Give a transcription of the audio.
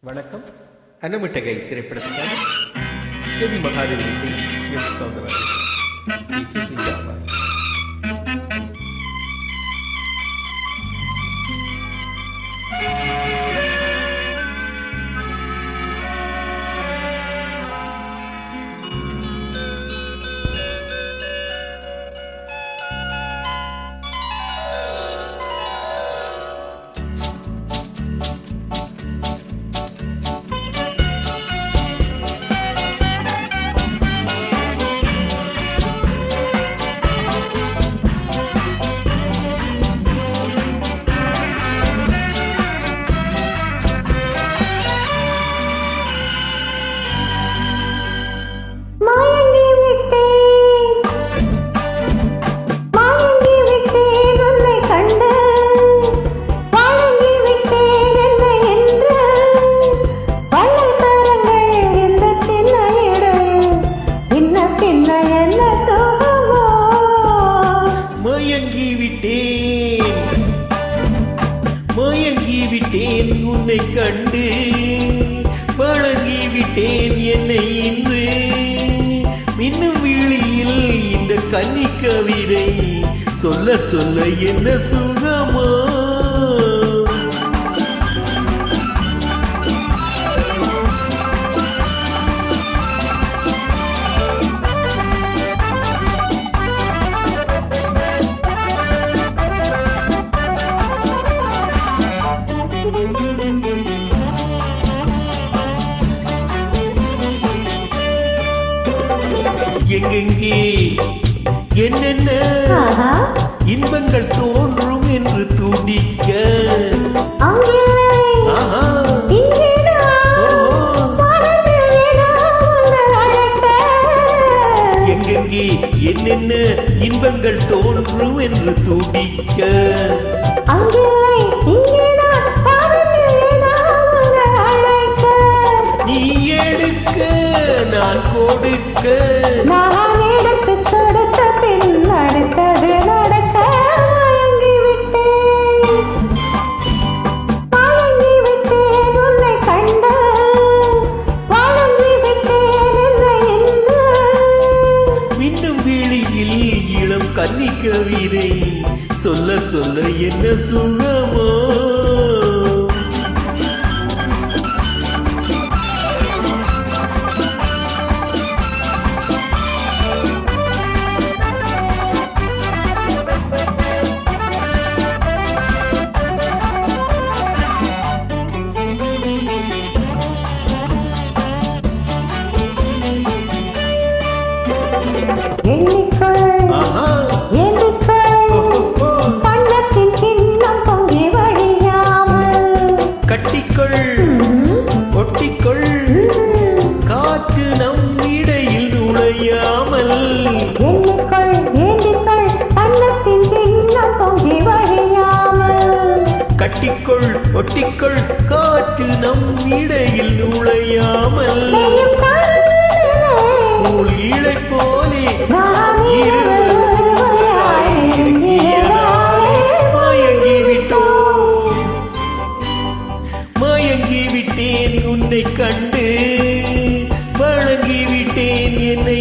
வணக்கம். அன்னமிட்டகை திரைப்படத்துக்காக கேவி மகாதேவி இசை, எம் சௌந்தரராஜன், சுசிலாவா. மயங்கிவிட்டேன் உன்னை கண்டு, பழகிவிட்டேன் என்னை இன்று. மின்னும் விழியில் இந்த கன்னி கவிதை சொல்ல சொல்ல என்ன சுகமா. எங்கெங்கே என்னென்ன இன்பங்கள் தோன்றும் என்று துடிக்க, எங்கெங்கே என்னென்ன இன்பங்கள் தோன்றும் என்று துடிக்க, நீ எடுக்க நான் கொடுக்க, நான் எடுத்து கொடுத்த பின் அடுத்தது நடக்க மயங்கிவிட்டேன் உன்னை கண்டு, வழங்கிவிட்டேன் என்னை என்று. மின்னும் விழியில் இளம் கன்னி கவிதை சொல்ல சொல்ல என்ன சுகமோ. கட்டிக்கொள் ஒட்டிக்கொள், காற்று நம் இடையில் நுழையாமல். கட்டிக்கொள் ஒட்டிக்கொள், காற்று நம் இடையில் நுழையாமல். இழை போலே மயங்கிவிட்டேன் உன்னை கண்டு, வழங்கிவிட்டேன் என்னை